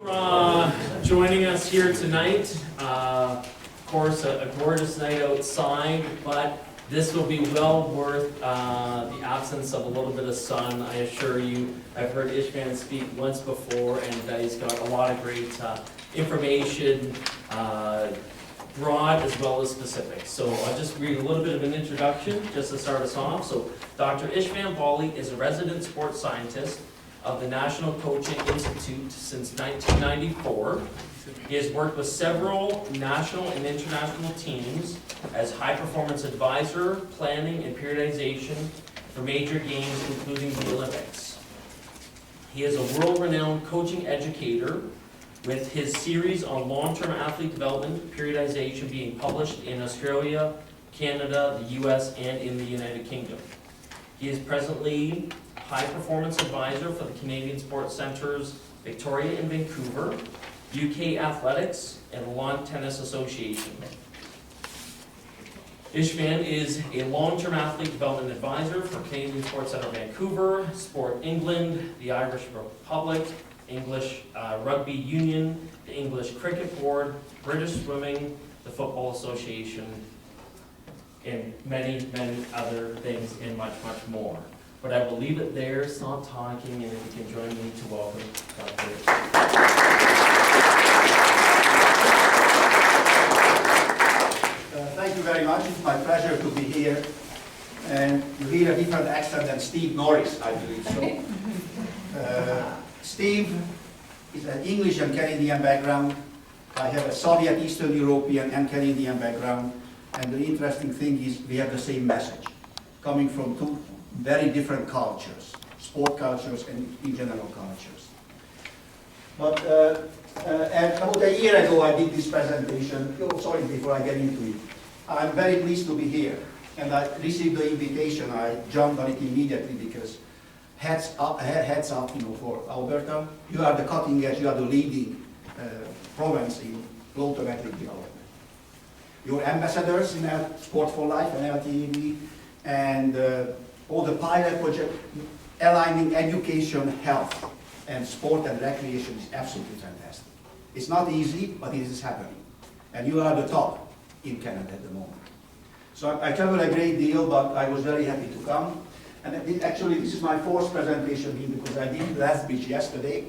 Joining us here tonight. Of course, a gorgeous night outside, but this will be well worth the absence of a little bit of sun. I assure you, I've heard Istvan speak once before, and he's got a lot of great information, broad as well as specific. So I'll just read a little bit of an introduction just to start us off. So Dr. Istvan Balyi is a resident sports scientist of the National Coaching Institute since 1994. He has worked with several national and international teams as high-performance advisor, planning and periodization for major games, including the Olympics. He is a world-renowned coaching educator, with his series on long-term athlete development periodization being published in Australia, Canada, the US, and in the United Kingdom. He is presently high-performance advisor for the Canadian Sports Centres Victoria and Vancouver, UK Athletics, and the Lawn Tennis Association. Istvan is a long-term athlete development advisor for Canadian Sports Centre Vancouver, Sport England, the Irish Republic, English Rugby Union, the English Cricket Board, British Swimming, the Football Association, and many, many other things, and much, much more. But I will leave it there, stop talking, and if you can join me to welcome Dr. Thank you very much. It's my pleasure to be here. And you hear a different accent than Steve Norris, I believe so. Steve is an English and Canadian background. I have a Soviet, Eastern European and Canadian background. And the interesting thing is we have the same message, coming from two very different cultures, sport cultures and in general cultures. But about a year ago I did this presentation. Oh, sorry, before I get into it. I'm very pleased to be here. And I received the invitation. I jumped on it immediately because heads up, for Alberta. You are the cutting edge, you are the leading province in long-term athletic development. You're ambassadors in Sport for Life and LTEB, and all the pilot project aligning education, health, and sport and recreation is absolutely fantastic. It's not easy, but it is happening. And you are the top in Canada at the moment. So I travel a great deal, but I was very happy to come. And actually, this is my fourth presentation here because I did Last Beach yesterday,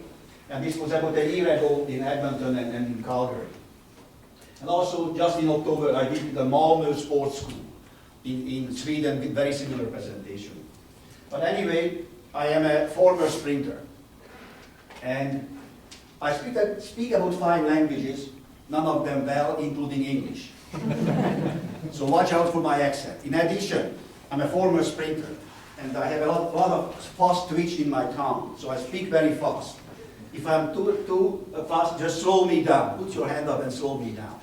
and this was about a year ago in Edmonton and in Calgary. And also, just in October, I did the Malmö Sports School in Sweden with very similar presentation. But anyway, I am a former sprinter. And I speak about 5 languages, none of them well, including English. So watch out for my accent. In addition, I'm a former sprinter, and I have a lot of fast twitch in my tongue, so I speak very fast. If I'm too fast, just slow me down. Put your hand up and slow me down.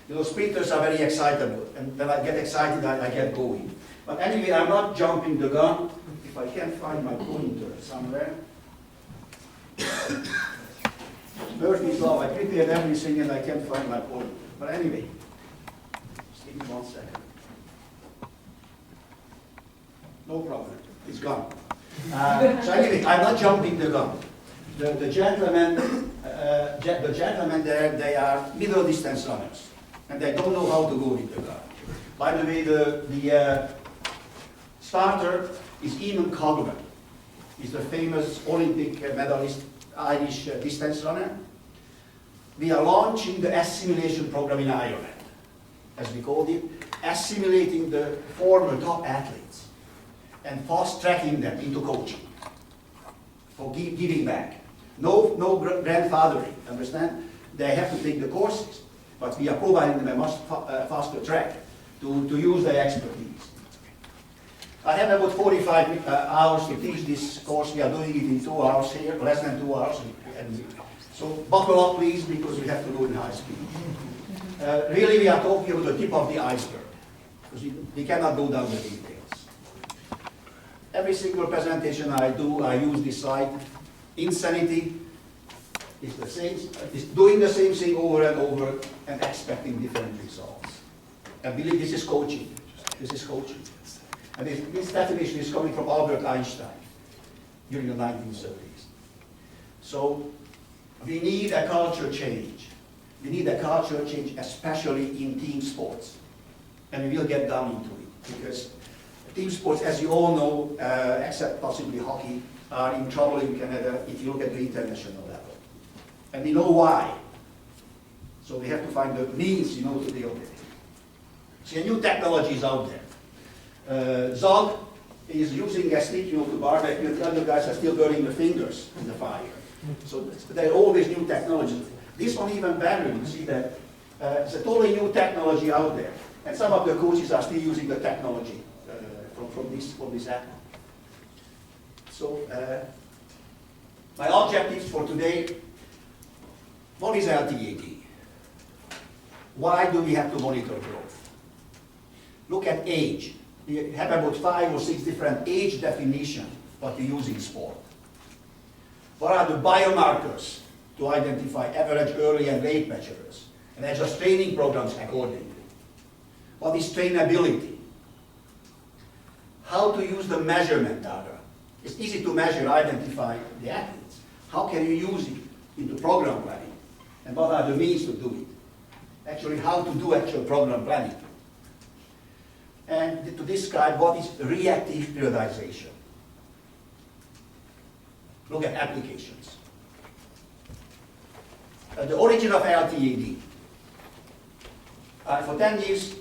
You know, sprinters are very excitable, and when I get excited, I get going. But anyway, I'm not jumping the gun. If I can't find my pointer somewhere. Murphy's Law, I prepared everything and I can't find my pointer. But anyway, just give me 1 second. No problem, it's gone. So anyway, I'm not jumping the gun. The gentlemen there, they are middle distance runners, and they don't know how to go with the gun. By the way, the starter is Eamon Coghlan. He's the famous Olympic medalist, Irish distance runner. We are launching the assimilation program in Ireland, as we called it, assimilating the former top athletes and fast-tracking them into coaching, for giving back. No grandfathering, understand? They have to take the courses, but we are providing them a much faster track to use their expertise. I have about 45 hours to teach this course. We are doing it in 2 hours here, less than 2 hours. So buckle up, please, because we have to go in high speed. Really, we are talking about the tip of the iceberg, because we cannot go down the details. Every single presentation I do, I use this slide. Insanity is the same, is doing the same thing over and over and expecting different results. I believe this is coaching. This is coaching. And this definition is coming from Albert Einstein during the 1930s. So We need a culture change. We need a culture change, especially in team sports. And we will get down into it, because team sports, as you all know, except possibly hockey, are in trouble in Canada if you look at the international level. And we know why. So we have to find the means, to deal with it. See, new technology is out there. Zog is using a stick, to barbecue, and the other guys are still burning their fingers in the fire. So there are always new technologies. This one even better, you see that it's a totally new technology out there. And some of the coaches are still using the technology from this app. So my objectives for today, what is LTAD? Why do we have to monitor growth? Look at age. We have about 5 or 6 different age definitions what we use in sport. What are the biomarkers to identify average, early, and late maturers, and adjust training programs accordingly? What is trainability? How to use the measurement data. It's easy to measure, identify the athletes. How can you use it into program planning? And what are the means to do it? Actually, how to do actual program planning. And to describe what is reactive periodization. Look at applications. The origin of LTAD. For 10 years,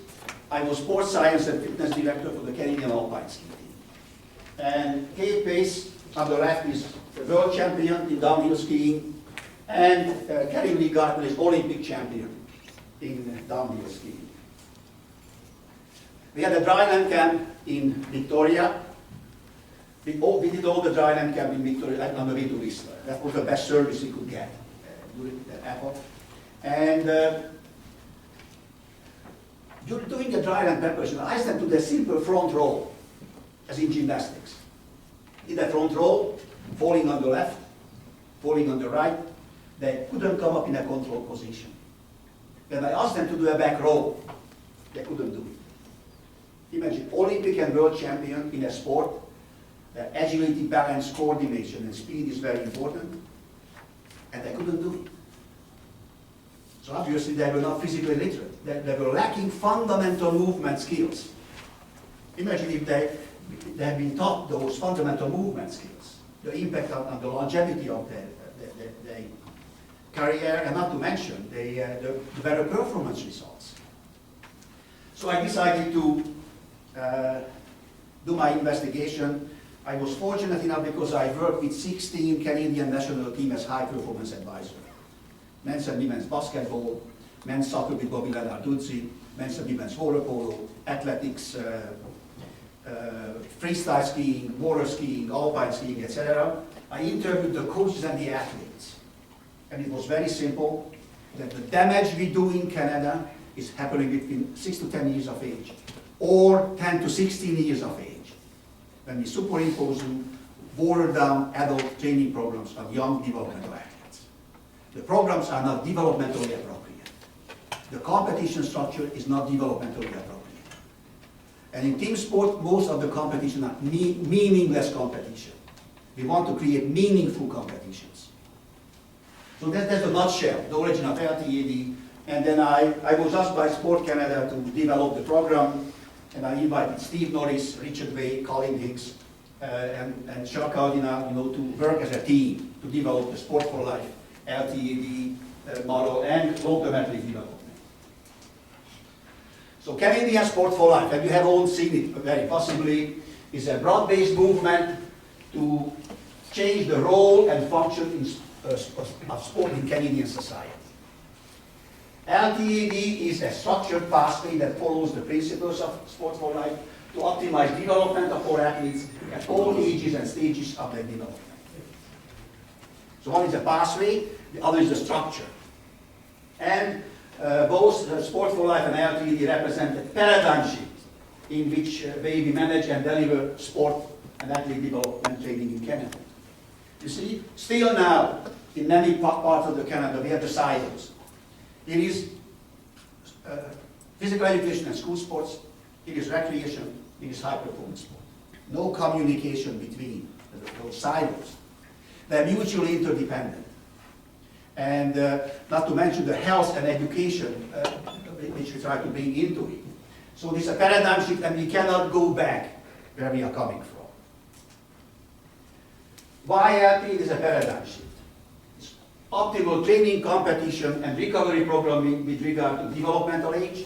I was sports science and fitness director for the Canadian Alpine ski team. And Kate Pace, on the left, is the world champion in downhill skiing, and Kerry Lee Gardner is Olympic champion in downhill skiing. We had a dryland camp in Victoria. We did all the dryland camp in Victoria on the way to Whistler. That was the best service we could get during the airport. And doing the dryland preparation, I asked them to do a simple front roll, as in gymnastics. Did a front roll, falling on the left, falling on the right. They couldn't come up in a control position. When I asked them to do a back roll, they couldn't do it. Imagine, Olympic and world champion in a sport, agility, balance, coordination, and speed is very important, and they couldn't do it. So obviously they were not physically literate. They were lacking fundamental movement skills. Imagine if they had been taught those fundamental movement skills, the impact on the longevity of their career, and not to mention the better performance results. So I decided to do my investigation. I was fortunate enough because I worked with 16 Canadian national team as high performance advisor. Men's and women's basketball, men's soccer with Bobby Lenarduzzi, men's and women's water polo, athletics, freestyle skiing, water skiing, alpine skiing, etc. I interviewed the coaches and the athletes. And it was very simple, that the damage we do in Canada is happening between 6 to 10 years of age, or 10 to 16 years of age, when we superimpose watered down adult training programs on young developmental athletes. The programs are not developmentally appropriate. The competition structure is not developmentally appropriate. And in team sport, most of the competition are meaningless competition. We want to create meaningful competitions. So that's the nutshell, the origin of LTAD. And then I was asked by Sport Canada to develop the program, and I invited Steve Norris, Richard Way, Colin Hicks, and Chuck Cardinal, to work as a team to develop the Sport for Life LTAD model and long-term athlete development. So Canadian Sport for Life, and you have all seen it very possibly, is a broad-based movement to change the role and function of sport in Canadian society. LTAD is a structured pathway that follows the principles of Sport for Life to optimize development of our athletes at all ages and stages of their development. So one is a pathway, the other is the structure. And both Sport for Life and LTAD represent a paradigm shift in which way we manage and deliver sport and athlete development training in Canada. You see, still now, in many parts of Canada, we have the silos. It is physical education and school sports, it is recreation, it is high performance sport. No communication between those silos. They're mutually interdependent. and not to mention the health and education which we try to bring into it. So this is a paradigm shift, and we cannot go back where we are coming from. Why LT is a paradigm shift? It's optimal training, competition, and recovery programming with regard to developmental age.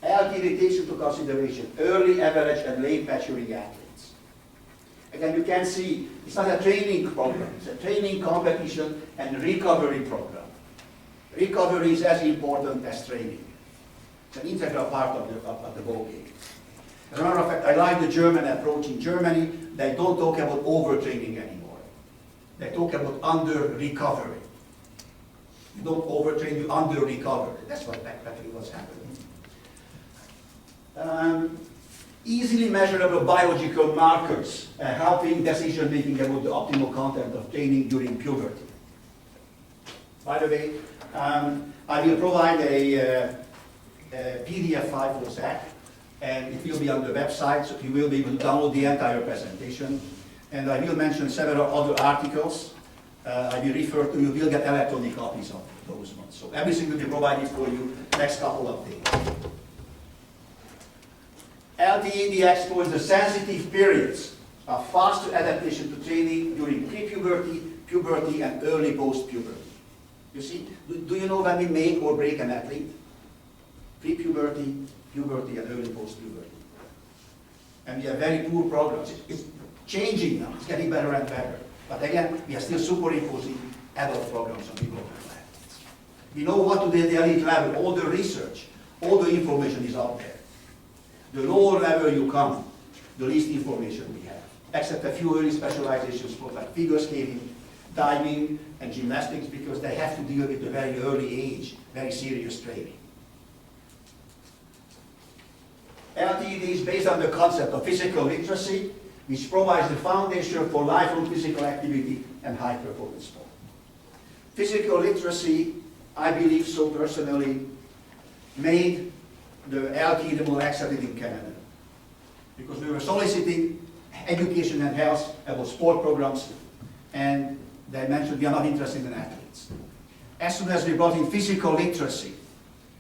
LTD takes into consideration early, average, and late maturing athletes. Again, you can see it's not a training program, it's a training, competition, and recovery program. Recovery is as important as training. It's an integral part of the ball game. As a matter of fact, I like the German approach. In Germany, they don't talk about overtraining anymore. They talk about under-recovery. You don't overtrain, you under-recover. That's what practically was happening. Easily measurable biological markers helping decision-making about the optimal content of training during puberty. By the way, I will provide a PDF file for Zach, and it will be on the website, so you will be able to download the entire presentation. And I will mention several other articles. I will refer to, you will get electronic copies of those ones. So everything will be provided for you next couple of days. LTED explores the sensitive periods of faster adaptation to training during pre-puberty, puberty, and early post-puberty. You see, do you know when we make or break an athlete? Pre-puberty, puberty, and early post-puberty. And we have very poor programs. It's changing now, it's getting better and better. But again, we are still superimposing adult programs on developmental athletes. We know what to do at the elite level, all the research, all the information is out there. The lower level you come, the least information we have, except a few early specializations for like figure skating, diving, and gymnastics, because they have to deal with a very early age, very serious training. LTED is based on the concept of physical literacy, which provides the foundation for lifelong physical activity and high-performance sport. Physical literacy, I believe so personally, made the LTED more accepted in Canada, because we were soliciting education and health about sport programs, and they mentioned we are not interested in athletes. As soon as we brought in physical literacy,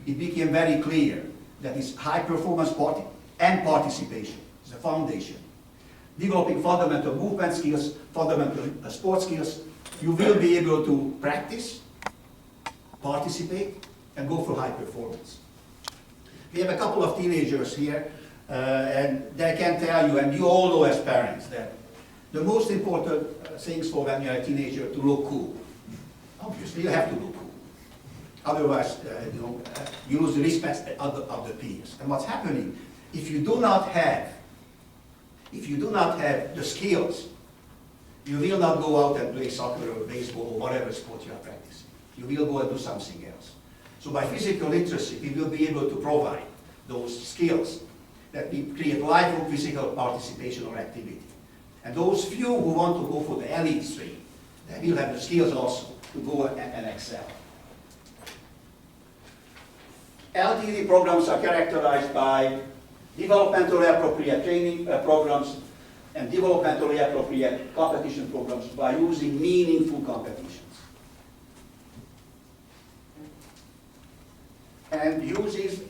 it became very clear that it's high-performance sport and participation is the foundation. Developing fundamental movement skills, fundamental sport skills, you will be able to practice, participate, and go for high performance. We have a couple of teenagers here, and they can tell you, and you all know as parents, that the most important things for when you're a teenager to look cool. Obviously, you have to look cool. Otherwise, you lose the respect of the peers. And what's happening, if you do not have the skills, you will not go out and play soccer or baseball or whatever sport you are practicing. You will go and do something else. So by physical literacy, we will be able to provide those skills that we create lifelong physical participation or activity. And those few who want to go for the elite stream, they will have the skills also to go and excel. LTD programs are characterized by developmentally appropriate training programs and developmentally appropriate competition programs by using meaningful competitions. And uses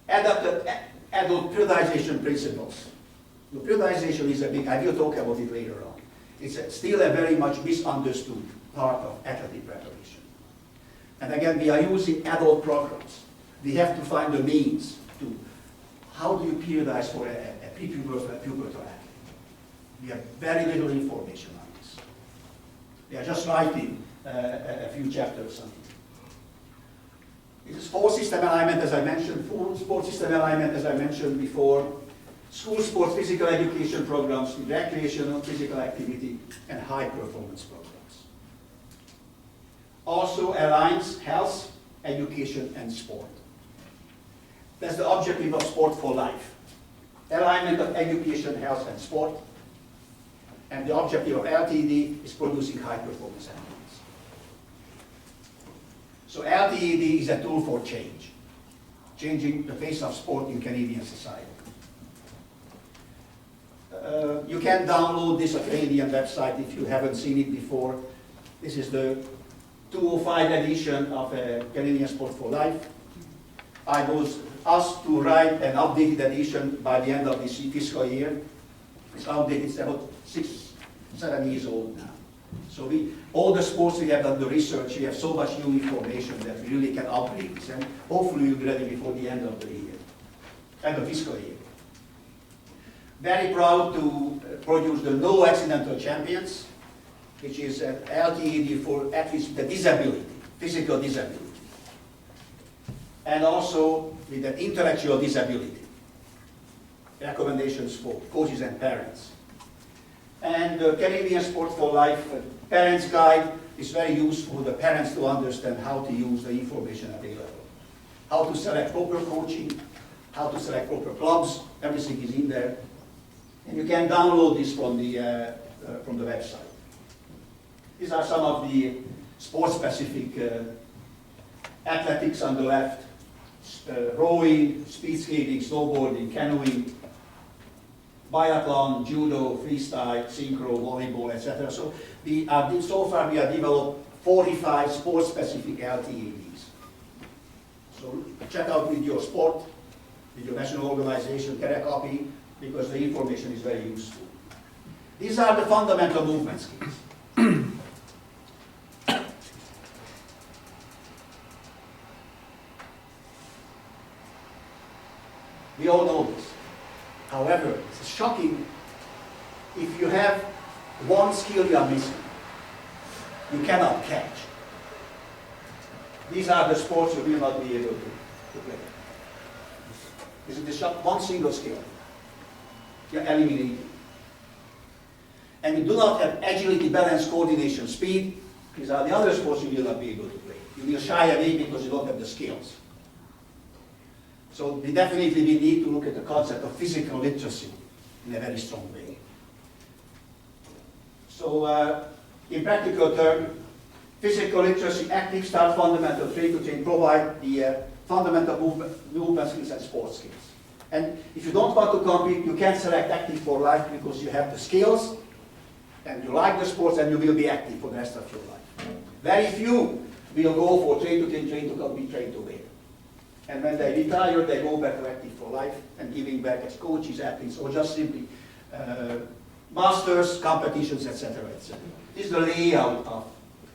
adapted adult periodization principles. The periodization is a big, I will talk about it later on. It's still a very much misunderstood part of athletic preparation. And again, we are using adult programs. We have to find the means to, how do you periodize for a pre-pubertal athlete? We have very little information on this. We are just writing a few chapters on it. It is sport system alignment, as I mentioned, full sport system alignment, as I mentioned before, school sports physical education programs, recreational physical activity, and high performance programs. Also aligns health, education, and sport. That's the objective of Sport for Life. Alignment of education, health, and sport. And the objective of LTED is producing high performance athletes. So LTED is a tool for change, changing the face of sport in Canadian society. You can download this Canadian website if you haven't seen it before. This is the 205 edition of Canadian Sport for Life. I was asked to write an updated edition by the end of this fiscal year. It's outdated, it's about 6-7 years old now. So all the sports we have done the research, we have so much new information that we really can upgrade this, and hopefully we'll be ready before the end of the year, end of fiscal year. Very proud to produce the No Accidental Champions, which is an LTED for athletes with a disability, physical disability, and also with an intellectual disability. Recommendations for coaches and parents. And the Canadian Sport for Life Parents Guide is very useful for the parents to understand how to use the information available. How to select proper coaching, how to select proper clubs, everything is in there. And you can download this from the website. These are some of the sport-specific athletics on the left, rowing, speed skating, snowboarding, canoeing, biathlon, judo, freestyle, synchro, volleyball, etc. So so far we have developed 45 sport-specific LTEDs. So check out with your sport, with your national organization, get a copy, because the information is very useful. These are the fundamental movement skills. We all know this. However, it's shocking if you have one skill you are missing. You cannot catch. These are the sports you will not be able to play. This is the shock, one single skill. You're eliminating. And you do not have agility, balance, coordination, speed. These are the other sports you will not be able to play. You will shy away because you don't have the skills. So we definitely need to look at the concept of physical literacy in a very strong way. So in practical terms, physical literacy, active start, fundamental, train to train provide the fundamental movement skills and sports skills. And if you don't want to compete, you can select active for life because you have the skills and you like the sports and you will be active for the rest of your life. Very few will go for train to train, train to compete, train to win. And when they retire, they go back to active for life and giving back as coaches, athletes, or just simply masters, competitions, etc., etc. This is the layout of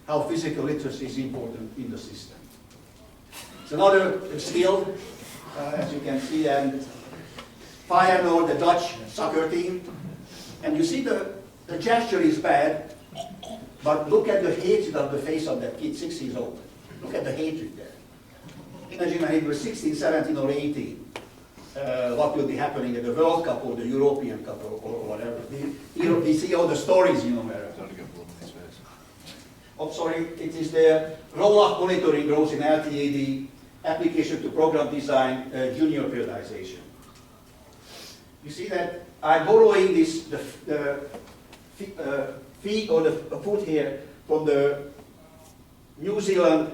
how physical literacy is important in the system. It's another skill, as you can see, and Feyenoord, the Dutch soccer team. And you see the gesture is bad, but look at the hatred on the face of that kid, 6 years old. Look at the hatred there. Imagine when he was 16, 17, or 18. What will be happening at the World Cup or the European Cup or whatever. We see all the stories, you know, where. Oh, sorry, it is the roll-off monitoring growth in LTAD, application to program design, junior periodization. You see that I'm borrowing this, the feet or the foot here from the New Zealand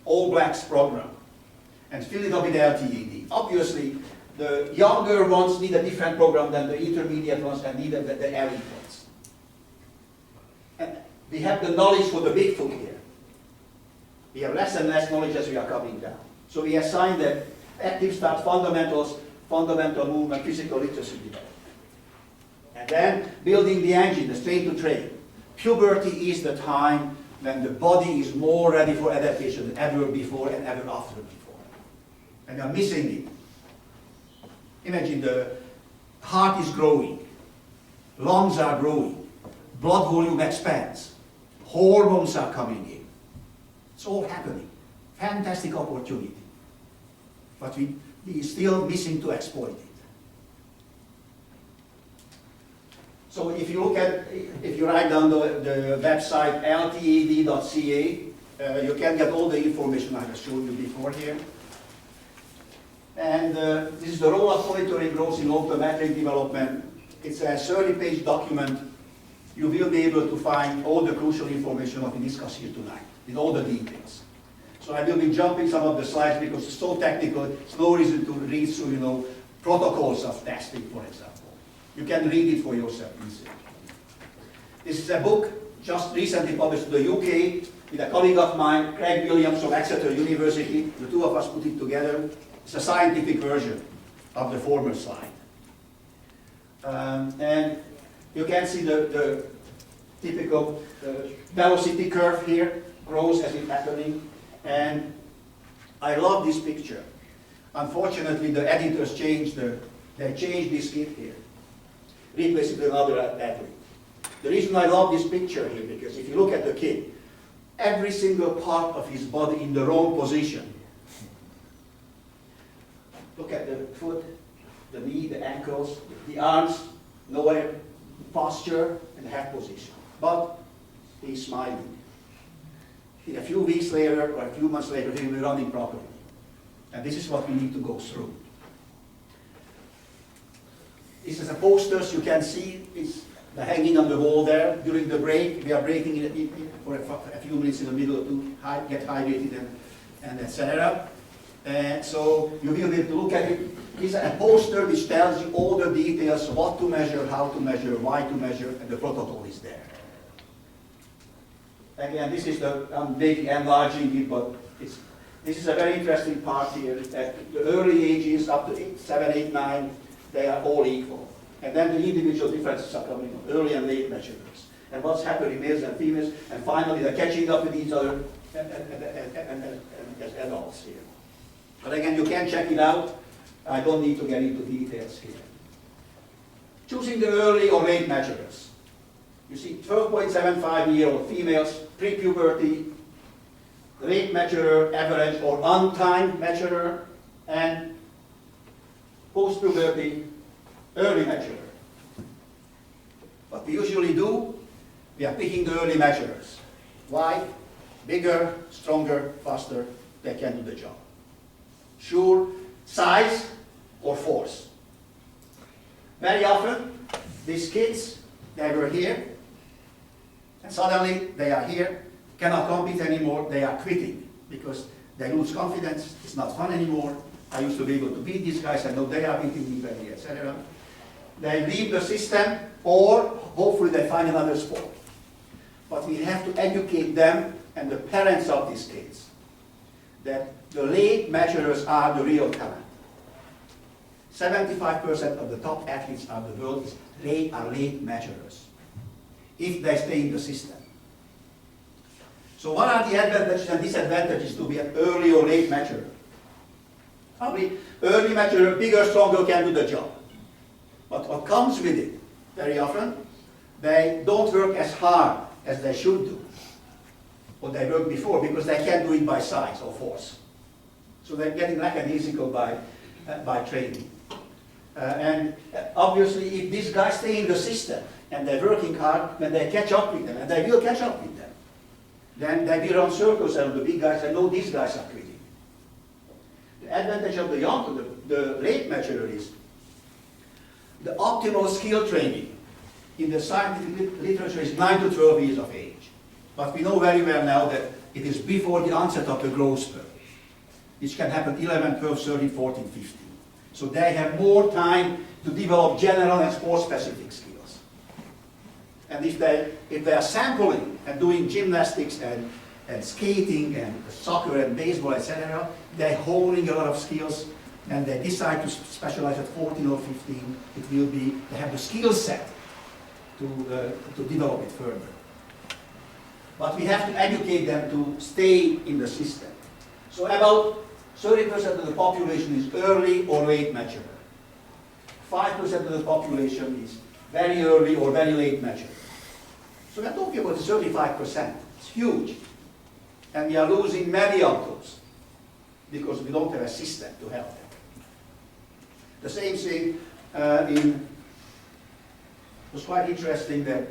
All Blacks program and fill it up with LTAD. Obviously, the younger ones need a different program than the intermediate ones and need the elite ones. And we have the knowledge for the big foot here. We have less and less knowledge as we are coming down. So we assign the active start fundamentals, fundamental movement, physical literacy development. And then building the engine, the train to train. Puberty is the time when the body is more ready for adaptation than ever before and ever after before. And you're missing it. Imagine the heart is growing, lungs are growing, blood volume expands, hormones are coming in. It's all happening. Fantastic opportunity. But we still missing to exploit it. So if you look at, if you write down the website lted.ca, you can get all the information I have shown you before here. And this is the role of monitoring growth in long-term athlete development. It's a 30-page document. You will be able to find all the crucial information that we discussed here tonight, with all the details. So I will be jumping some of the slides because it's so technical, it's no reason to read through, you know, protocols of testing, for example. You can read it for yourself easily. This is a book, just recently published in the UK with a colleague of mine, Craig Williams from Exeter University. The two of us put it together. It's a scientific version of the former slide. And you can see the typical velocity curve here, grows as it's happening. And I love this picture. Unfortunately, the editors changed this kid here, replaced it with another athlete. The reason I love this picture here, because if you look at the kid, every single part of his body in the wrong position. Look at the foot, the knee, the ankles, the arms, nowhere, posture, and head position. But he's smiling. A few weeks later, or a few months later, he'll be running properly. And this is what we need to go through. This is the posters you can see. It's hanging on the wall there. During the break, we are breaking it for a few minutes in the middle to get hydrated and etc. And so you will be able to look at it. It's a poster which tells you all the details, what to measure, how to measure, why to measure, and the protocol is there. Again, this is I'm maybe enlarging it, but this is a very interesting part here. At the early ages, up to 7, 8, 9, they are all equal. And then the individual differences are coming on, early and late measurements. And what's happening, males and females, and finally they're catching up with each other as adults here. But again, you can check it out. I don't need to get into details here. Choosing the early or late measurers. You see 12.75-year-old females, pre-puberty, late measurer, average or untimed measurer, and post-puberty, early measurer. What we usually do, we are picking the early measurers. Why? Bigger, stronger, faster, they can do the job. Sure, size or force. Very often, these kids, they were here, and suddenly they are here, cannot compete anymore, they are quitting because they lose confidence, it's not fun anymore. I used to be able to beat these guys, I know they are beating me very, etc. They leave the system, or hopefully they find another sport. But we have to educate them and the parents of these kids that the late measurers are the real talent. 75% of the top athletes of the world are late measurers, if they stay in the system. So what are the advantages and disadvantages to be an early or late measurer? Probably early measurer, bigger, stronger, can do the job. But what comes with it, very often, they don't work as hard as they should do, or they worked before, because they can't do it by size or force. So they're getting lackadaisical by training. And obviously, if these guys stay in the system and they're working hard, when they catch up with them, and they will catch up with them, then they will run circles around the big guys and know these guys are quitting. The advantage of the late measurer is the optimal skill training in the scientific literature is 9 to 12 years of age. But we know very well now that it is before the onset of the growth spurt, which can happen 11, 12, 13, 14, 15. So they have more time to develop general and sport-specific skills. And if they are sampling and doing gymnastics and skating and soccer and baseball, etc., they're honing a lot of skills, and they decide to specialize at 14 or 15, it will be, they have the skill set to develop it further. But we have to educate them to stay in the system. So about 30% of the population is early or late maturer. 5% of the population is very early or very late maturer. So we're talking about 35%. It's huge. And we are losing many of those because we don't have a system to help them. The same thing it was quite interesting that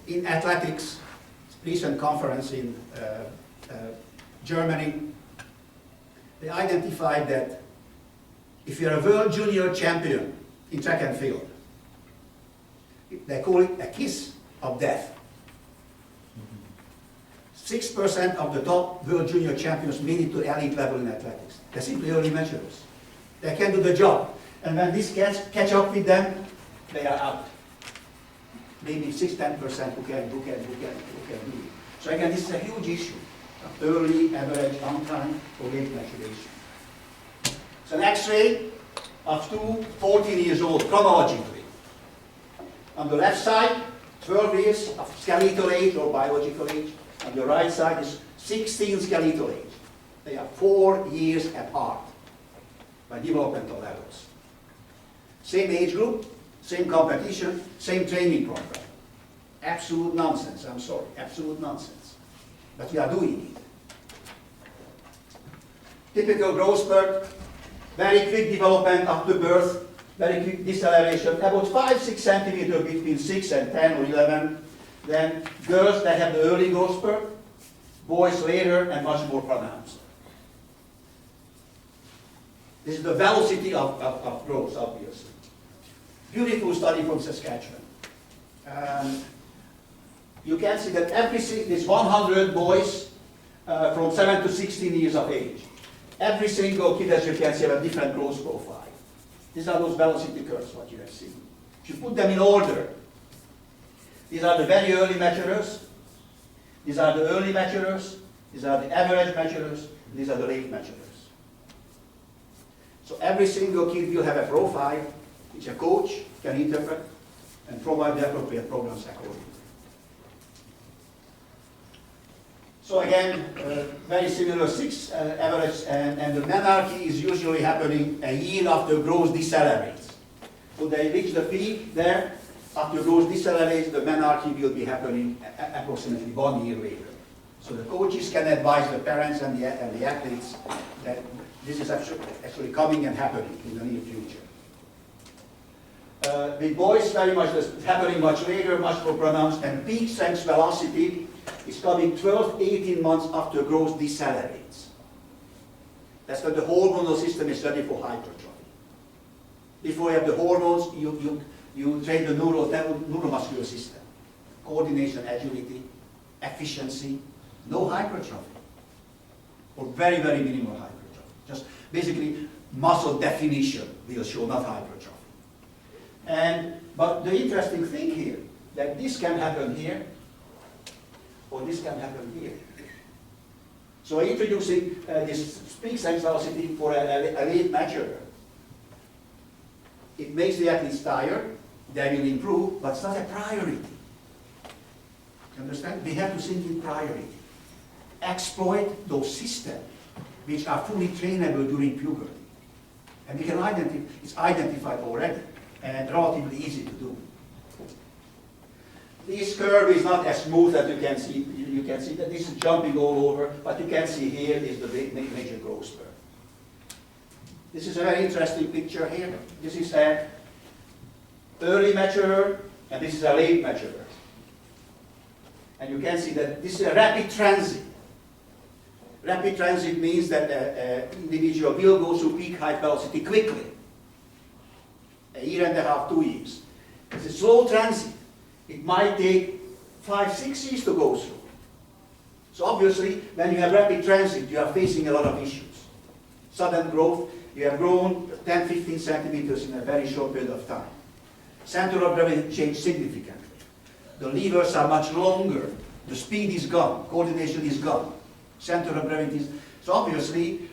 in athletics, recent conference in Germany, they identified that if you're a world junior champion in track and field, they call it a kiss of death. 6% of the top world junior champions made it to elite level in athletics. They're simply early measurers. They can do the job. And when these cats catch up with them, they are out. maybe 6–10% who can do it. So again, this is a huge issue. Early, average, on time, or late maturation. It's an X-ray of two 14 years old chronologically. On the left side, 12 years of skeletal age or biological age. On the right side is 16 skeletal age. They are 4 years apart by developmental levels. Same age group, same competition, same training program. Absolute nonsense, I'm sorry, absolute nonsense. But we are doing it. Typical growth spurt, very quick development after birth, very quick deceleration, about 5–6 centimeters between 6 and 10 or 11. Then girls that have the early growth spurt, boys later and much more pronounced. This is the velocity of growth, obviously. Beautiful study from Saskatchewan. You can see that these 100 boys from 7 to 16 years of age. Every single kid, as you can see, have a different growth profile. These are those velocity curves, what you have seen. If you put them in order, these are the very early maturers, these are the early maturers, these are the average maturers, and these are the late maturers. So every single kid will have a profile which a coach can interpret and provide the appropriate programs accordingly. So again, very similar 6 average, and the menarche is usually happening a year after growth decelerates. So they reach the peak there, after growth decelerates, the menarche will be happening approximately 1 year later. So the coaches can advise the parents and the athletes that this is actually coming and happening in the near future. With boys, very much happening much later, much more pronounced, and peak strength velocity is coming 12–18 months after growth decelerates. That's when the hormonal system is ready for hypertrophy. Before you have the hormones, you train the neuromuscular system. Coordination, agility, efficiency, no hypertrophy. Or very, very minimal hypertrophy. Just basically muscle definition will show, not hypertrophy. But the interesting thing here, that this can happen here, or this can happen here. So introducing this peak strength velocity for a late maturer. It makes the athletes tired, they will improve, but it's not a priority. You understand? We have to think in priority. Exploit those systems which are fully trainable during puberty. And we can it's identified already, and relatively easy to do. This curve is not as smooth as you can see. You can see that this is jumping all over, but you can see here is the major growth spurt. This is a very interesting picture here. This is an early maturer, and this is a late maturer. And you can see that this is a rapid transit. Rapid transit means that an individual will go through peak height velocity quickly. 1.5 years, 2 years. It's a slow transit. It might take 5–6 years to go through. So obviously, when you have rapid transit, you are facing a lot of issues. Sudden growth, you have grown 10–15 centimeters in a very short period of time. Center of gravity changed significantly. The levers are much longer. The speed is gone. Coordination is gone. Center of gravity is... So obviously,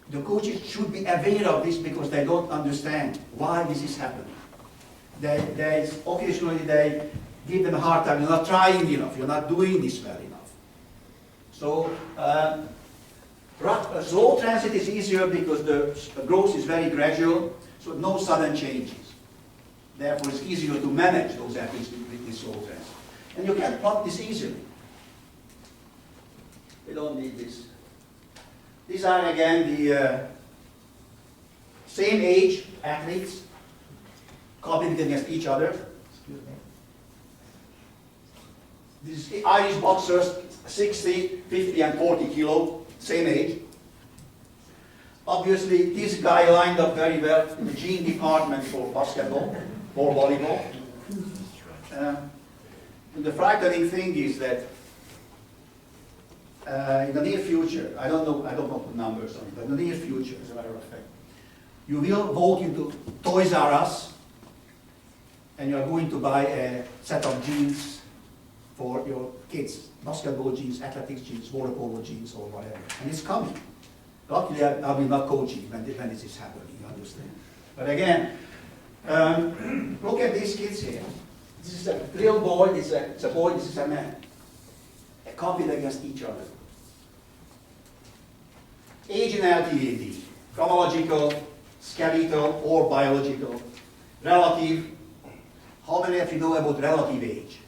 the coaches should be aware of this because they don't understand why this is happening. Occasionally they give them a hard time. You're not trying enough. You're not doing this well enough. So slow transit is easier because the growth is very gradual, so no sudden changes. Therefore, it's easier to manage those athletes with this slow transit. And you can plot this easily. We don't need this. These are again the same age athletes competing against each other. Excuse me. This is Irish boxers, 60, 50, and 40 kilo, same age. Obviously, this guy lined up very well in the gene department for basketball or volleyball. And the frightening thing is that in the near future, I don't know the numbers on it, but in the near future, as a matter of fact, you will walk into Toys R Us and you're going to buy a set of jeans for your kids, basketball jeans, athletics jeans, water polo jeans, or whatever, and it's coming. Luckily, I'll be not coaching when this is happening, you understand? But again, look at these kids here. This is a little boy, it's a boy, this is a man. They compete against each other. Age in LTAD, chronological, skeletal, or biological. Relative, how many of you know about relative age?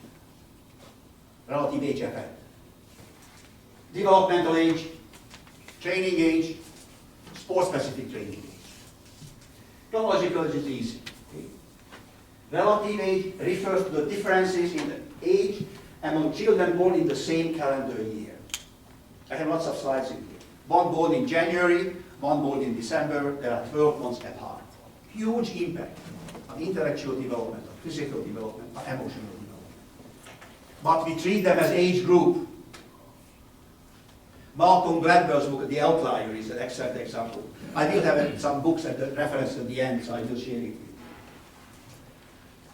Relative age effect. Developmental age, training age, sport-specific training age. Chronological is easy. Okay. Relative age refers to the differences in the age among children born in the same calendar year. I have lots of slides in here. One born in January, one born in December, they are 12 months apart. Huge impact on intellectual development, on physical development, on emotional development. But we treat them as age group. Malcolm Gladwell's book, The Outlier, is an excellent example. I will have some books at the reference at the end, so I will share it with you.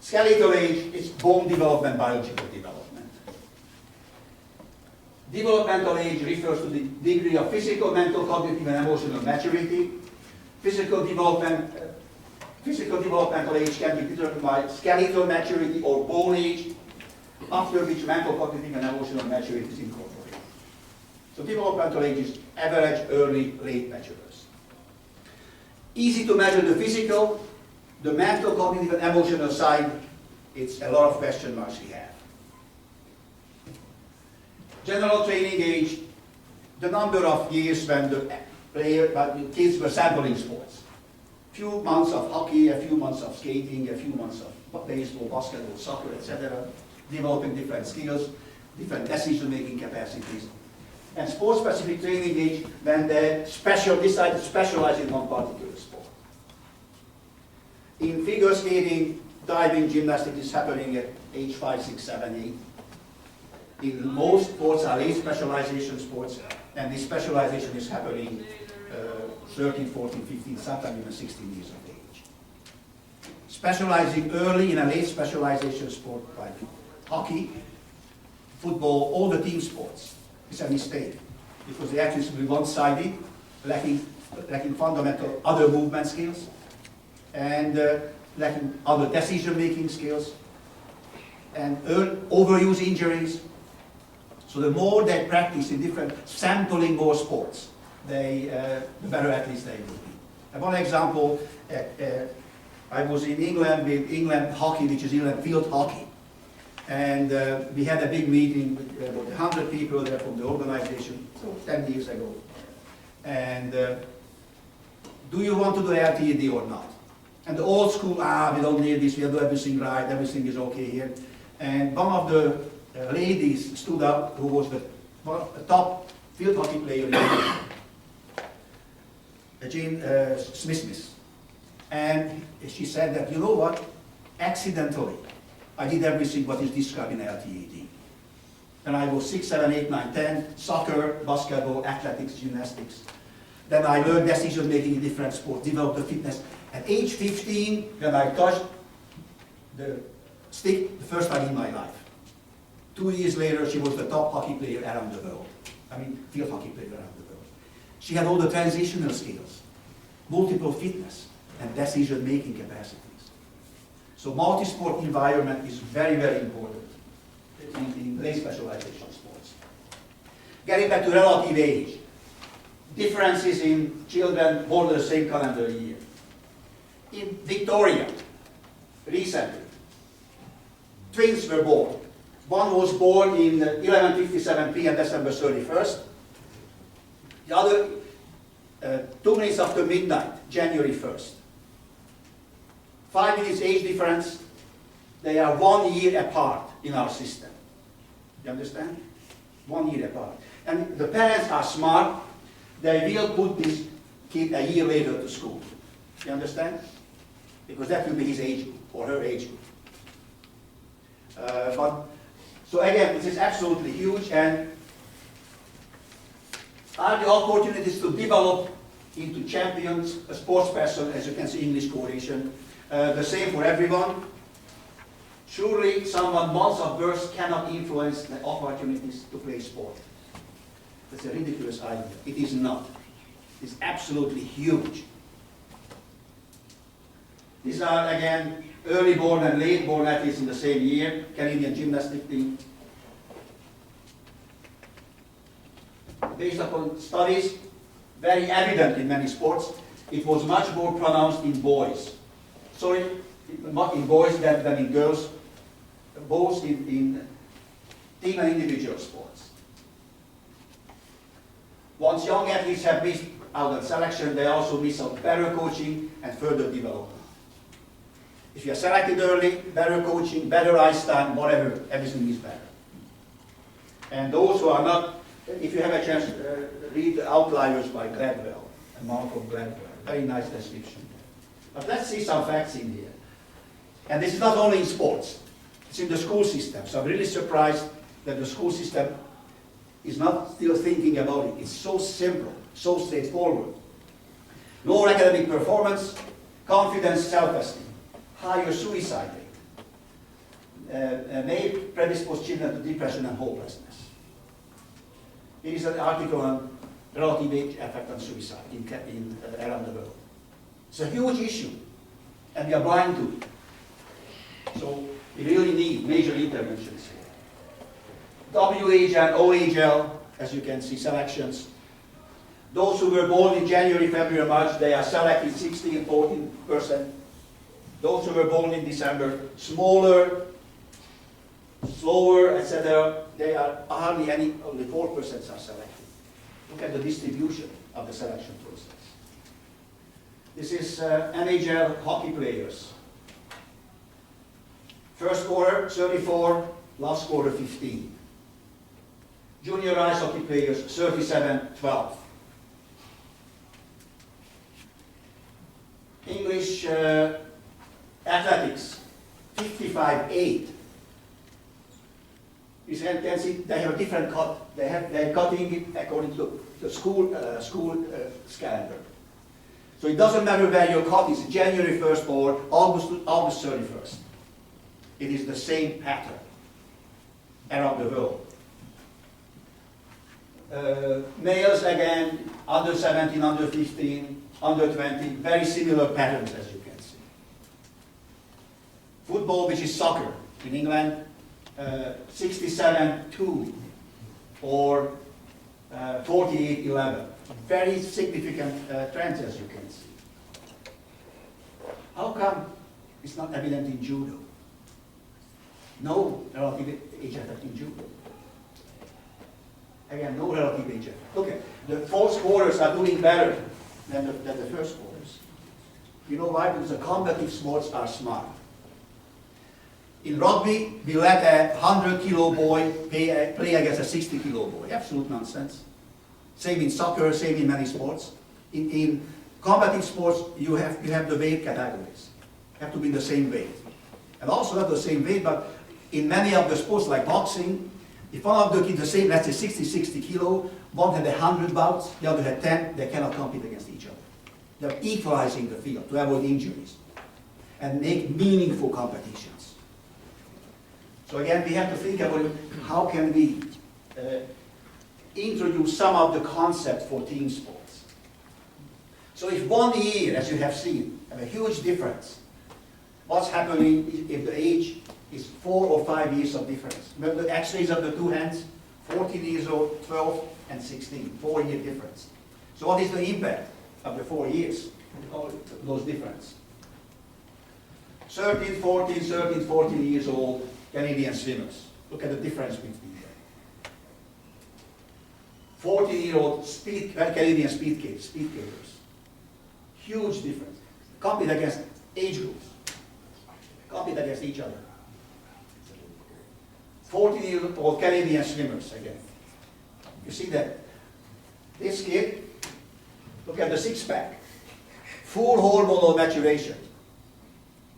Skeletal age is bone development, biological development. Developmental age refers to the degree of physical, mental, cognitive, and emotional maturity. Physical developmental age can be determined by skeletal maturity or bone age, after which mental, cognitive, and emotional maturity is incorporated. So developmental age is average, early, late maturers. Easy to measure the physical, the mental, cognitive, and emotional side. It's a lot of question marks we have. General training age, the number of years when the kids were sampling sports. Few months of hockey, a few months of skating, a few months of baseball, basketball, soccer, etc. Developing different skills, different decision-making capacities. And sport-specific training age when they decide to specialize in one particular sport. In figure skating, diving, gymnastics is happening at age 5, 6, 7, 8. In most sports are late specialization sports, and this specialization is happening 13, 14, 15, sometimes even 16 years of age. Specializing early in a late specialization sport like hockey, football, all the team sports is a mistake, because they actually will be one-sided, lacking fundamental other movement skills, and lacking other decision-making skills, and overuse injuries. So the more they practice in different sampling more sports, the better athletes they will be. And one example, I was in England with England hockey, which is England field hockey. And we had a big meeting with about 100 people there from the organization, 10 years ago. And do you want to do LTD or not? And the old school, we don't need this, we'll do everything right, everything is okay here. And one of the ladies stood up, who was the top field hockey player in England, Jane Smith. And she said that, you know what, accidentally, I did everything what is described in LTAD. Then I was 6, 7, 8, 9, 10, soccer, basketball, athletics, gymnastics. Then I learned decision making in different sports, developed the fitness. At age 15, when I touched the stick the first time in my life. 2 years later, she was the top hockey player around the world. I mean, field hockey player around the world. She had all the transitional skills, multiple fitness, and decision-making capacities. So multi-sport environment is very, very important in late specialization sports. Getting back to relative age, differences in children born the same calendar year. In Victoria, recently, twins were born. One was born in 11:57 p.m. December 31st. The other 2 minutes after midnight, January 1st. 5 minutes age difference. They are 1 year apart in our system. You understand? 1 year apart. And the parents are smart. They will put this kid a year later to school. You understand? Because that will be his age group, or her age group. So again, this is absolutely huge, and are the opportunities to develop into champions, a sports person, as you can see, English coalition, the same for everyone. Surely someone months of birth cannot influence the opportunities to play sport. That's a ridiculous idea. It is not. It is absolutely huge. These are, again, early born and late born athletes in the same year, Canadian gymnastic team. Based upon studies, very evident in many sports, it was much more pronounced in boys. Sorry, in boys than in girls, both in team and individual sports. Once young athletes have missed out on selection, they also miss out better coaching and further development. If you are selected early, better coaching, better ice time, whatever, everything is better. And those who are not, if you have a chance, read Outliers by Gladwell, Malcolm Gladwell. Very nice description. But let's see some facts in here. And this is not only in sports, it's in the school system. So I'm really surprised that the school system is not still thinking about it. It's so simple, so straightforward. Lower academic performance, confidence, self-esteem, higher suicide rate, may predispose children to depression and hopelessness. Here is an article on relative age effect on suicide around the world. It's a huge issue, and we are blind to it. So we really need major interventions here. WH and OHL, as you can see, selections. Those who were born in January, February, March, they are selected 16 and 14%. Those who were born in December, smaller, slower, etc., they are hardly any, only 4% are selected. Look at the distribution of the selection process. This is NHL hockey players. First quarter, 34, last quarter, 15. Junior ice hockey players, 37-12. English athletics, 55-8. You can see they have a different cut. They're cutting it according to the school calendar. So it doesn't matter where your cut is, January 1st or August 31st. It is the same pattern around the world. Males again, under 17, under 15, under 20, very similar patterns as you can see. Football, which is soccer in England, 67-2 or 48-11. Very significant trends as you can see. How come it's not evident in judo? No relative age effect in judo. Again, no relative age effect. Okay, the fourth quarters are doing better than the first quarters. You know why? Because the combative sports are smart. In rugby, we let a 100-kilo boy play against a 60-kilo boy. Absolute nonsense. Same in soccer, same in many sports. In combative sports, you have the weight categories. You have to be the same weight. And also not the same weight, but in many of the sports like boxing, if one of the kids the same, let's say 60 kilo, one had 100 bouts, the other had 10, they cannot compete against each other. They're equalizing the field to avoid injuries and make meaningful competitions. So again, we have to think about how can we introduce some of the concepts for team sports. So if 1 year, as you have seen, have a huge difference, what's happening if the age is 4 or 5 years of difference? Remember the x-rays of the two hands? 14 years old, 12 and 16, 4-year difference. So what is the impact of the 4 years? Those difference. 13, 14 years old Canadian swimmers. Look at the difference between them. 14-year-old Canadian speed skaters. Huge difference. Compete against age groups. Compete against each other. 14-year-old Canadian swimmers again. You see that? This kid, look at the six-pack. Full hormonal maturation.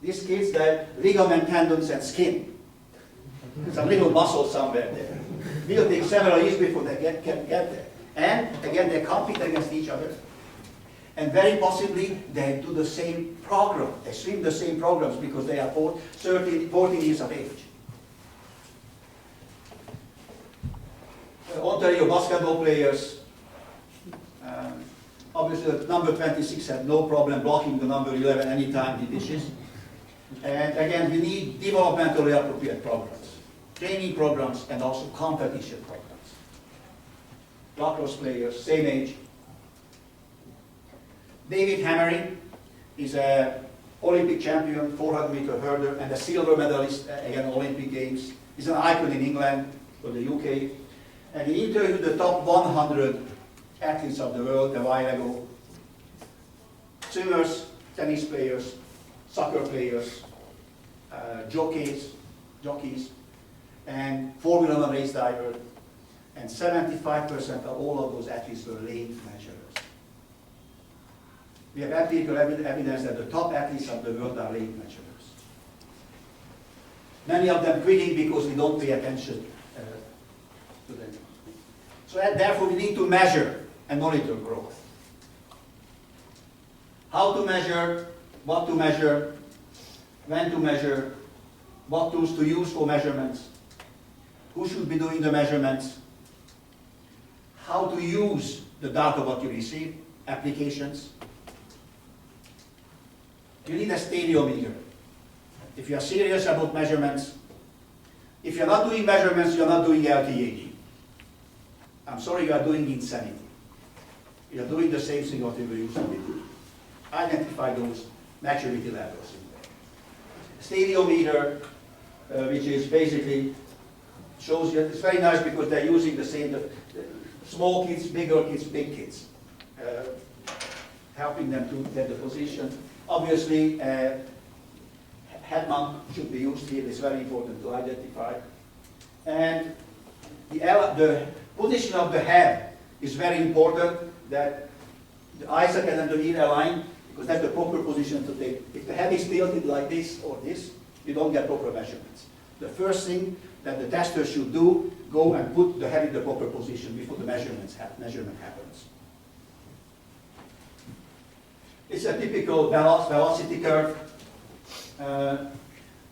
These kids, they ligament, tendons, and skin. There's a little muscle somewhere there. It will take several years before they can get there. And again, they compete against each other. And very possibly they do the same program. They swim the same programs because they are 14 years of age. Ontario basketball players, obviously the number 26 had no problem blocking the number 11 anytime he dishes. And again, we need developmentally appropriate programs, training programs, and also competition programs. Lacrosse players, same age. David Hammering is an Olympic champion, 400-meter hurdler, and a silver medalist, again, Olympic Games. He's an icon in England or the UK. And he interviewed the top 100 athletes of the world a while ago. Swimmers, tennis players, soccer players, jockeys, and four-wheeler race divers. And 75% of all of those athletes were late measurers. We have empirical evidence that the top athletes of the world are late measurers. Many of them quitting because we don't pay attention to them. So therefore we need to measure and monitor growth. How to measure, what to measure, when to measure, what tools to use for measurements, who should be doing the measurements, how to use the data what you receive, applications. You need a stadiometer. If you are serious about measurements, if you're not doing measurements, you're not doing LTAD. I'm sorry, you are doing insanity. You're doing the same thing what you used to do. Identify those maturity levels in there. Stadiometer, which is basically shows you, it's very nice because they're using the same, the small kids, bigger kids, big kids, helping them to get the position. Obviously, head mount should be used here. It's very important to identify. And the position of the head is very important, that the eyes and the ear align, because that's the proper position to take. If the head is tilted like this or this, you don't get proper measurements. The first thing that the tester should do, go and put the head in the proper position before the measurement happens. It's a typical velocity curve.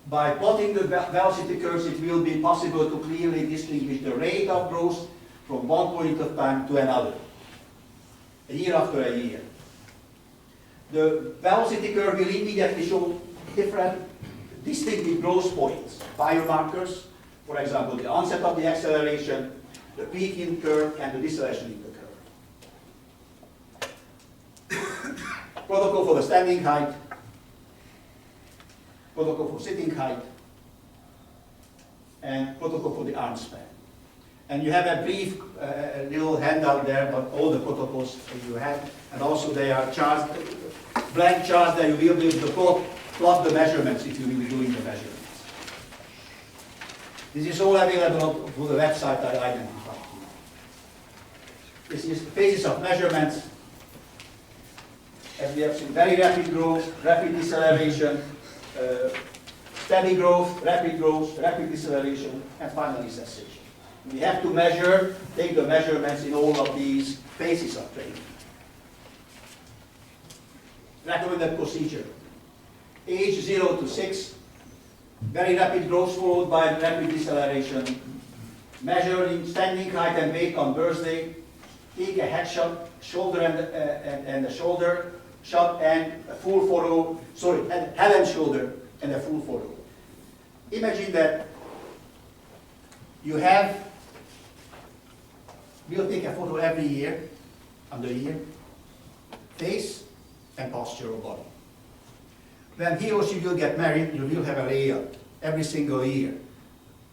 By plotting the velocity curves, it will be possible to clearly distinguish the rate of growth from one point of time to another, year after a year. The velocity curve will immediately show different distinctive growth points, biomarkers, for example, the onset of the acceleration, the peak in curve, and the deceleration in the curve. Protocol for the standing height, protocol for sitting height, and protocol for the arm span. And you have a brief little handout there about all the protocols that you have, and also they are charts, blank charts that you will be able to plot the measurements if you will be doing the measurements. This is all available through the website I identified. This is the phases of measurements. As we have seen, very rapid growth, rapid deceleration, steady growth, rapid deceleration, and finally cessation. We have to measure, take the measurements in all of these phases of training. Recommended procedure. Age 0 to 6, very rapid growth followed by rapid deceleration. Measuring standing height and weight on birthday. Take a head shot, shoulder and a shoulder shot, and a full photo, head and shoulder, and a full photo. Imagine that you have, we'll take a photo every year, on the ear, face, and posture of body. When he or she will get married, you will have a layout every single year,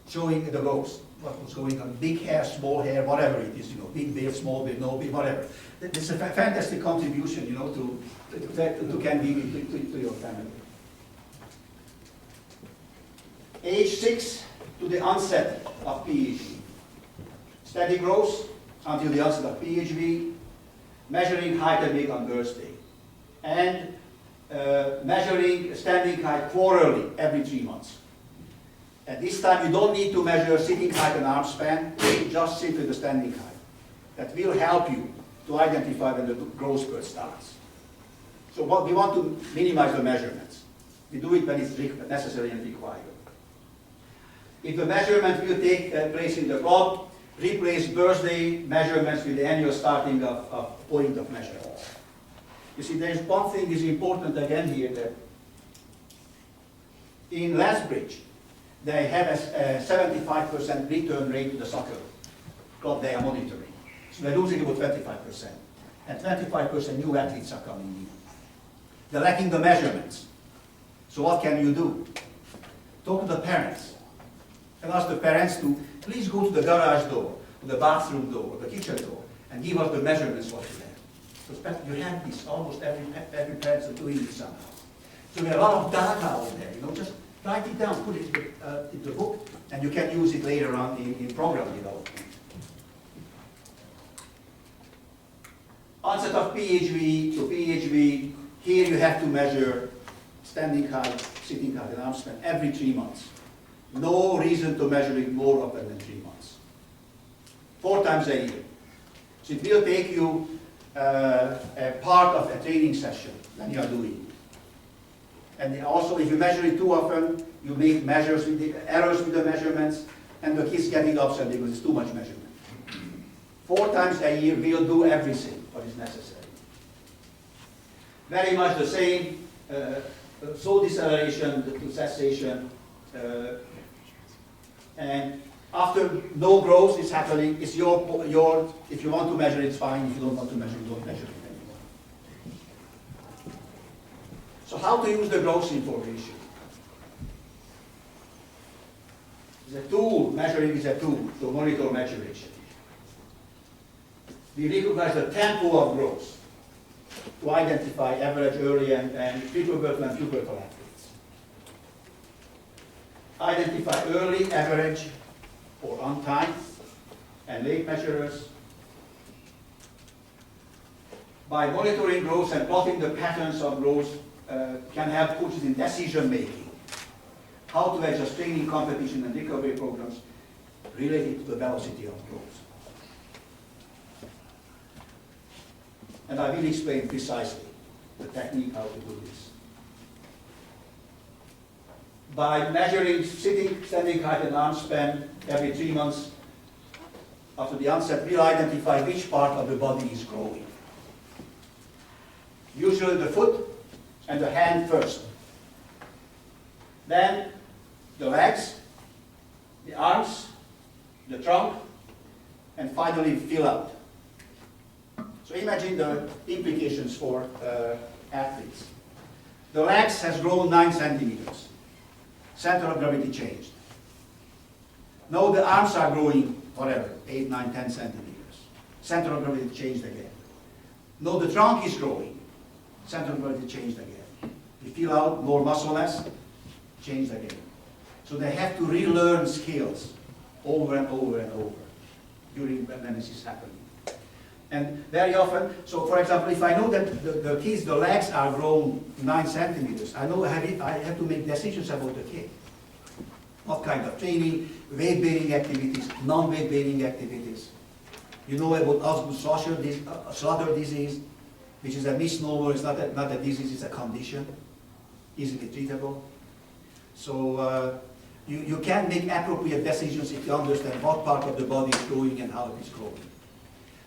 showing the growth, what was going on, big hair, small hair, whatever it is, big beard, small beard, no beard, whatever. It's a fantastic contribution, to can give to your family. Age 6 to the onset of PhD. Steady growth until the onset of PhD, measuring height and weight on birthday, and measuring standing height quarterly every 3 months. At this time, you don't need to measure sitting height and arm span, just simply the standing height. That will help you to identify when the growth spurt starts. So what we want to minimize the measurements. We do it when it's necessary and required. If the measurement will take place in the club, replace birthday measurements with the annual starting of point of measurement. You see, there's one thing is important again here, that in Lethbridge, they have a 75% return rate to the soccer club they are monitoring. So they're losing about 25%. And 25% new athletes are coming in. They're lacking the measurements. So what can you do? Talk to the parents. And ask the parents to please go to the garage door, or the bathroom door, or the kitchen door, and give us the measurements what you have. Because you have this, almost every parents are doing it somehow. So there are a lot of data out there, just write it down, put it in the book, and you can use it later on in program development. Onset of PHV to PHV, here you have to measure standing height, sitting height, and arm span every 3 months. No reason to measure it more often than 3 months. 4 times a year. So it will take you a part of a training session when you are doing it. And also, if you measure it too often, you make errors with the measurements, and the kids getting upset because it's too much measurement. 4 times a year, we'll do everything what is necessary. Very much the same, slow deceleration to cessation, and after no growth is happening, it's your, if you want to measure it's fine, if you don't want to measure, don't measure it anymore. So how to use the growth information? It's a tool, measuring is a tool to monitor maturation. We recognize the tempo of growth to identify average, early, and pubertal and pubertal athletes. Identify early, average, or on time, and late measurers. By monitoring growth and plotting the patterns of growth, can help coaches in decision making. How to adjust training, competition, and recovery programs related to the velocity of growth. And I will explain precisely the technique how to do this. By measuring sitting, standing height, and arm span every 3 months after the onset, we'll identify which part of the body is growing. Usually the foot and the hand first. Then the legs, the arms, the trunk, and finally fill out. So imagine the implications for athletes. The legs has grown 9 centimeters. Center of gravity changed. Now the arms are growing, whatever, 8, 9, 10 centimeters. Center of gravity changed again. Now the trunk is growing. Center of gravity changed again. We fill out more muscle mass, changed again. So they have to relearn skills over and over and over during when this is happening. And very often, so for example, if I know that the kids, the legs are grown 9 centimeters, I know I have to make decisions about the kid. What kind of training, weight-bearing activities, non-weight bearing activities. You know about Osgood-Schlatter disease, which is a misnomer. It's not a disease, it's a condition, easily treatable. So you can make appropriate decisions if you understand what part of the body is growing and how it is growing.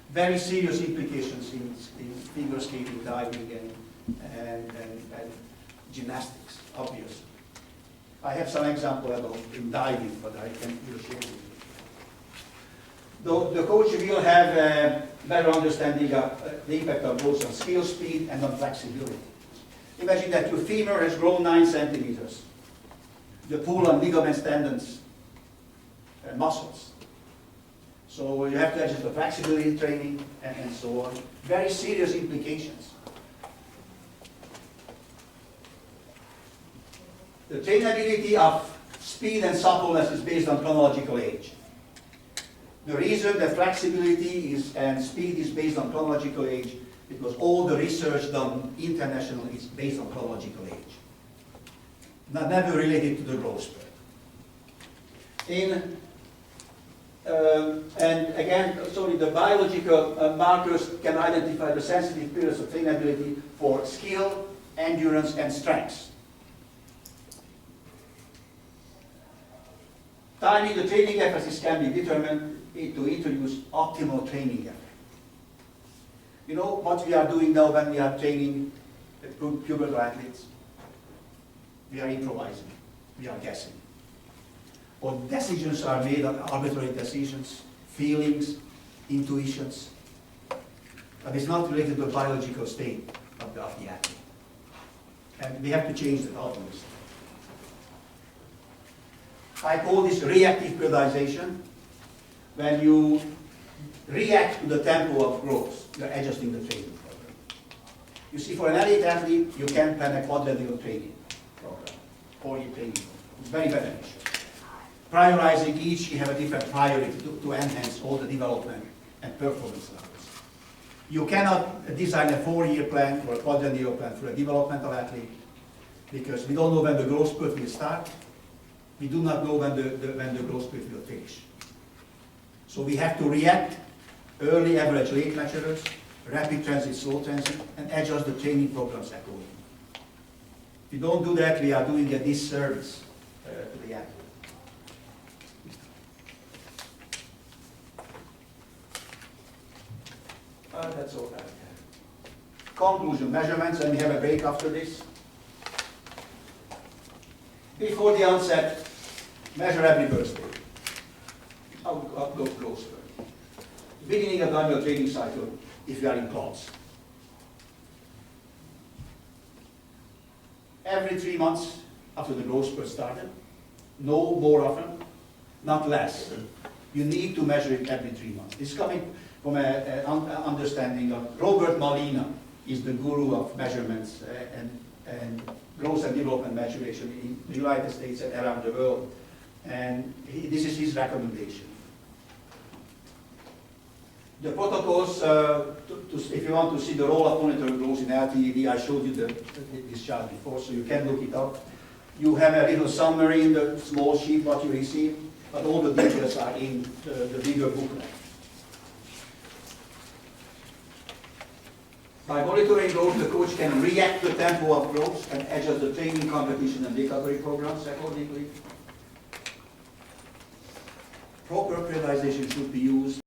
Very serious implications in figure skating, diving, and gymnastics, obviously. I have some example about in diving, but I can share with you. The coach will have a better understanding of the impact of both on skill, speed, and on flexibility. Imagine that your femur has grown 9 centimeters. The pull on ligaments, tendons, and muscles. So you have to adjust the flexibility training and so on. Very serious implications. The trainability of speed and suppleness is based on chronological age. The reason that flexibility and speed is based on chronological age because all the research done internationally is based on chronological age. Never related to the growth spurt. In And again, sorry, the biological markers can identify the sensitive periods of trainability for skill, endurance, and strength. Timing the training emphasis can be determined to introduce optimal training effort. You know what we are doing now when we are training pubertal athletes? We are improvising, we are guessing. Or decisions are made on arbitrary decisions, feelings, intuitions. But it's not related to the biological state of the athlete. And we have to change that obviously. I call this reactive periodization. When you react to the tempo of growth, you're adjusting the training program. You see, for an elite athlete, you can plan a quadrennial training program, 4-year training program. It's very beneficial. Prioritizing each, you have a different priority to enhance all the development and performance levels. You cannot design a 4-year plan or a quadrennial plan for a developmental athlete because we don't know when the growth spurt will start. We do not know when the growth spurt will finish. So we have to react, early, average, late measurers, rapid transit, slow transit, and adjust the training programs accordingly. If we don't do that, we are doing a disservice to the athlete. That's all I have. Conclusion, measurements, and we have a break after this. Before the onset, measure every birthday. How close to it. Beginning of the annual training cycle, if you are in class. Every 3 months after the growth spurt started, no more often, not less. You need to measure it every 3 months. This is coming from an understanding of Robert Malina is the guru of measurements and growth and development maturation in the United States and around the world. And this is his recommendation. The protocols, if you want to see the roll-up monitor growth in LTED, I showed you this chart before, so you can look it up. You have a little summary in the small sheet what you receive, but all the details are in the bigger booklet. By monitoring growth, the coach can react to the tempo of growth and adjust the training, competition, and recovery programs accordingly. Proper periodization should be used